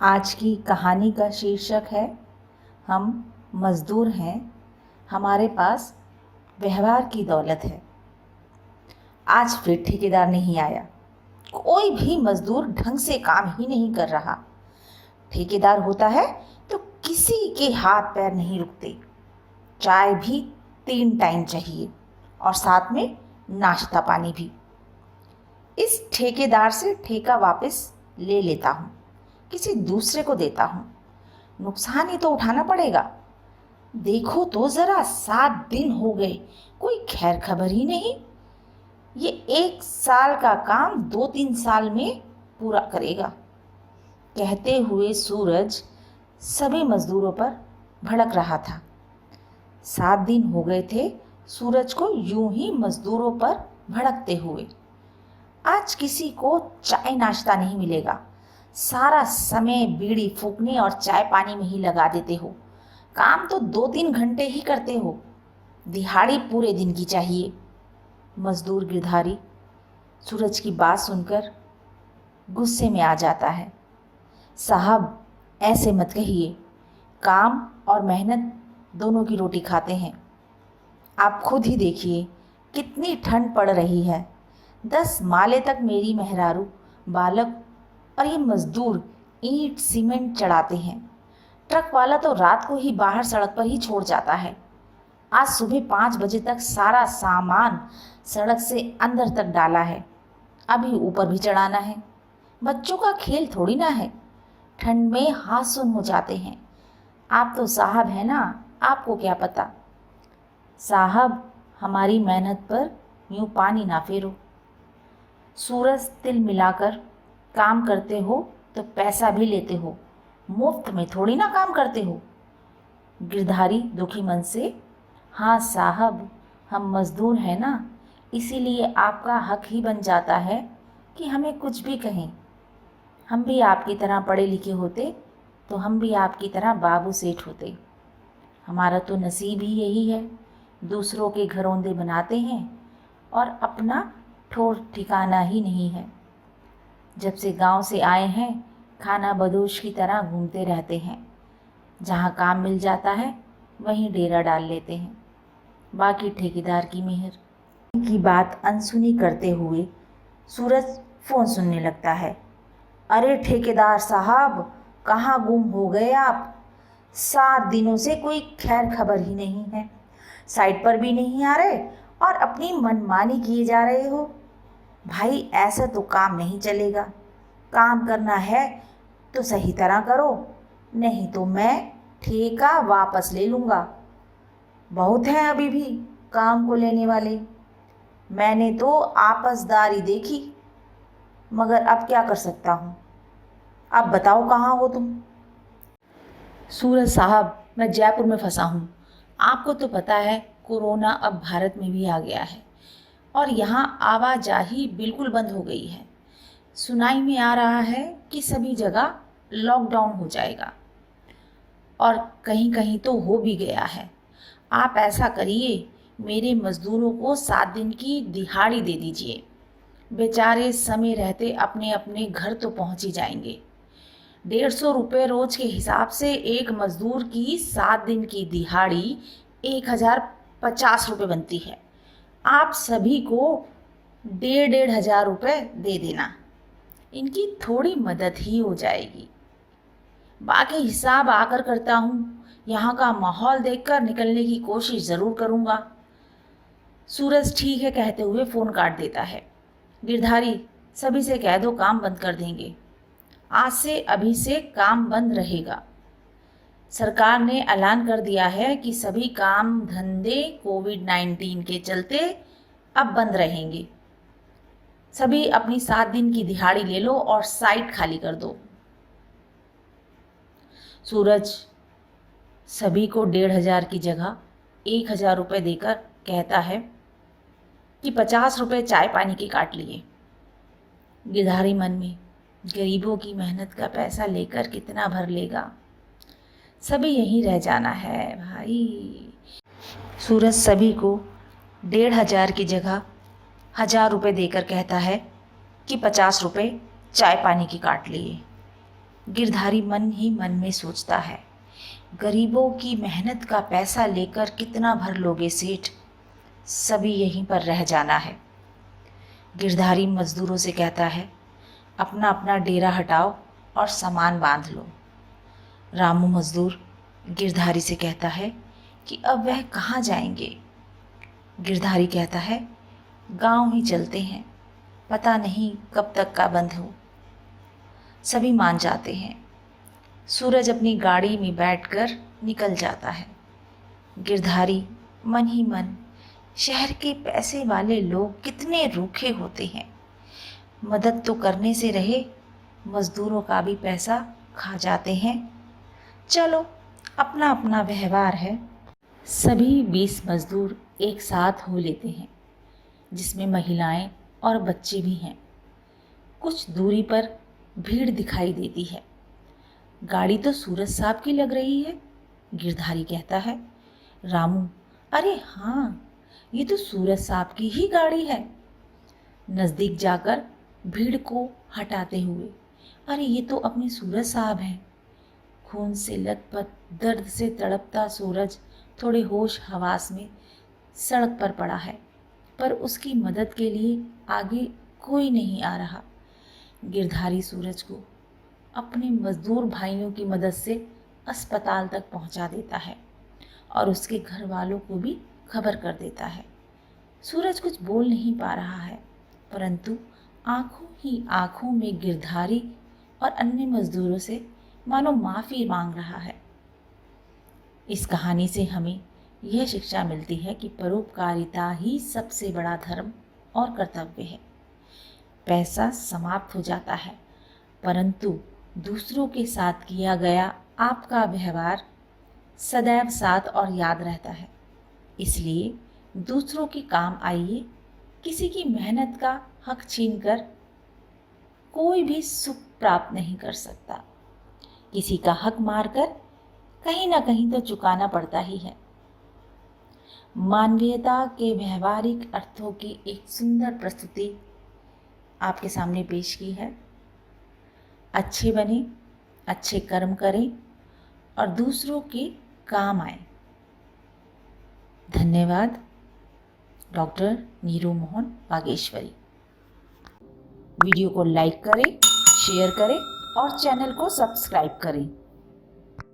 आज की कहानी का शीर्षक है हम मज़दूर हैं, हमारे पास व्यवहार की दौलत है। आज फिर ठेकेदार नहीं आया। कोई भी मज़दूर ढंग से काम ही नहीं कर रहा। ठेकेदार होता है तो किसी के हाथ पैर नहीं रुकते। चाय भी 3 टाइम चाहिए और साथ में नाश्ता पानी भी। इस ठेकेदार से ठेका वापस ले लेता हूँ, किसी दूसरे को देता हूँ। नुकसान ही तो उठाना पड़ेगा। देखो तो ज़रा, 7 दिन हो गए, कोई खैर खबर ही नहीं। ये 1 साल का काम 2-3 साल में पूरा करेगा। कहते हुए सूरज सभी मजदूरों पर भड़क रहा था। 7 दिन हो गए थे सूरज को यूं ही मजदूरों पर भड़कते हुए। आज किसी को चाय नाश्ता नहीं मिलेगा। सारा समय बीड़ी फूकने और चाय पानी में ही लगा देते हो। काम तो 2-3 घंटे ही करते हो, दिहाड़ी पूरे दिन की चाहिए। मजदूर गिरधारी सूरज की बात सुनकर गुस्से में आ जाता है। साहब, ऐसे मत कहिए, काम और मेहनत दोनों की रोटी खाते हैं। आप खुद ही देखिए कितनी ठंड पड़ रही है। 10 माले तक मेरी मेहरारू, बालक और ये मजदूर ईंट सीमेंट चढ़ाते हैं। ट्रक वाला तो रात को ही बाहर सड़क पर ही छोड़ जाता है। आज सुबह 5 बजे तक सारा सामान सड़क से अंदर तक डाला है, अभी ऊपर भी चढ़ाना है। बच्चों का खेल थोड़ी ना है, ठंड में हाथ सुन हो जाते हैं। आप तो साहब हैं ना, आपको क्या पता। साहब, हमारी मेहनत पर यूं पानी ना फेरो। सूरज तिल मिलाकर काम करते हो तो पैसा भी लेते हो, मुफ्त में थोड़ी ना काम करते हो। गिरधारी दुखी मन से, हाँ साहब, हम मजदूर हैं ना, इसीलिए आपका हक ही बन जाता है कि हमें कुछ भी कहें। हम भी आपकी तरह पढ़े लिखे होते तो हम भी आपकी तरह बाबू सेठ होते। हमारा तो नसीब ही यही है, दूसरों के घरौंदे बनाते हैं और अपना ठौर ठिकाना ही नहीं है। जब से गांव से आए हैं, खाना बदोश की तरह घूमते रहते हैं। जहां काम मिल जाता है वहीं डेरा डाल लेते हैं। बाकी ठेकेदार की मेहर। की बात अनसुनी करते हुए सूरज फ़ोन सुनने लगता है। अरे ठेकेदार साहब, कहाँ गुम हो गए आप? 7 दिनों से कोई खैर खबर ही नहीं है। साइट पर भी नहीं आ रहे और अपनी मनमानी किए जा रहे हो। भाई, ऐसे तो काम नहीं चलेगा। काम करना है तो सही तरह करो, नहीं तो मैं ठेका वापस ले लूँगा। बहुत हैं अभी भी काम को लेने वाले। मैंने तो आपसदारी देखी, मगर अब क्या कर सकता हूँ। अब बताओ कहाँ हो तुम? सूरज साहब, मैं जयपुर में फंसा हूँ। आपको तो पता है कोरोना अब भारत में भी आ गया है और यहाँ आवाजाही बिल्कुल बंद हो गई है। सुनाई में आ रहा है कि सभी जगह लॉकडाउन हो जाएगा और कहीं कहीं तो हो भी गया है। आप ऐसा करिए, मेरे मज़दूरों को 7 दिन की दिहाड़ी दे दीजिए। बेचारे समय रहते अपने अपने घर तो पहुंच ही जाएंगे। 150 रुपये रोज के हिसाब से एक मज़दूर की 7 दिन की दिहाड़ी 1050 रुपये बनती है। आप सभी को 1,500 रुपये दे देना, इनकी थोड़ी मदद ही हो जाएगी। बाकी हिसाब आकर करता हूँ, यहाँ का माहौल देखकर निकलने की कोशिश ज़रूर करूँगा। सूरज ठीक है कहते हुए फ़ोन काट देता है। गिरधारी, सभी से कह दो काम बंद कर देंगे। आज से अभी से काम बंद रहेगा। सरकार ने ऐलान कर दिया है कि सभी काम धंधे कोविड-19 के चलते अब बंद रहेंगे। सभी अपनी 7 दिन की दिहाड़ी ले लो और साइट खाली कर दो। सूरज सभी को 1,500 की जगह 1,000 रुपये देकर कहता है कि 50 रुपये चाय पानी के काट लिए। गिरधारी मन में, गरीबों की मेहनत का पैसा लेकर कितना भर लेगा, सभी यहीं रह जाना है भाई। सूरज सभी को 1,500 की जगह 1,000 रुपये देकर कहता है कि 50 रुपये चाय पानी की काट लिए। गिरधारी मन ही मन में सोचता है, गरीबों की मेहनत का पैसा लेकर कितना भर लोगे सेठ, सभी यहीं पर रह जाना है। गिरधारी मजदूरों से कहता है, अपना अपना डेरा हटाओ और सामान बांध लो। रामू मजदूर गिरधारी से कहता है कि अब वह कहाँ जाएंगे। गिरधारी कहता है, गांव ही चलते हैं, पता नहीं कब तक का बंद हो। सभी मान जाते हैं। सूरज अपनी गाड़ी में बैठकर निकल जाता है। गिरधारी मन ही मन, शहर के पैसे वाले लोग कितने रूखे होते हैं, मदद तो करने से रहे, मजदूरों का भी पैसा खा जाते हैं। चलो, अपना अपना व्यवहार है। सभी 20 मजदूर एक साथ हो लेते हैं, जिसमें महिलाएं और बच्चे भी हैं। कुछ दूरी पर भीड़ दिखाई देती है। गाड़ी तो सूरज साहब की लग रही है, गिरधारी कहता है। रामू, अरे हाँ, ये तो सूरज साहब की ही गाड़ी है। नज़दीक जाकर भीड़ को हटाते हुए, अरे ये तो अपने सूरज साहब हैं। खून से लथपथ, दर्द से तड़पता सूरज थोड़े होश हवास में सड़क पर पड़ा है, पर उसकी मदद के लिए आगे कोई नहीं आ रहा। गिरधारी सूरज को अपने मजदूर भाइयों की मदद से अस्पताल तक पहुंचा देता है और उसके घर वालों को भी खबर कर देता है। सूरज कुछ बोल नहीं पा रहा है, परंतु आंखों ही आंखों में गिरधारी और अन्य मजदूरों से मानो माफ़ी मांग रहा है। इस कहानी से हमें यह शिक्षा मिलती है कि परोपकारिता ही सबसे बड़ा धर्म और कर्तव्य है। पैसा समाप्त हो जाता है, परंतु दूसरों के साथ किया गया आपका व्यवहार सदैव साथ और याद रहता है। इसलिए दूसरों के काम आइए। किसी की मेहनत का हक छीनकर कोई भी सुख प्राप्त नहीं कर सकता। किसी का हक मारकर कहीं ना कहीं तो चुकाना पड़ता ही है। मानवीयता के व्यवहारिक अर्थों की एक सुंदर प्रस्तुति आपके सामने पेश की है। अच्छे बने, अच्छे कर्म करें और दूसरों के काम आए। धन्यवाद। डॉक्टर नीरू मोहन बागेश्वरी। वीडियो को लाइक करें, शेयर करें और चैनल को सब्सक्राइब करें।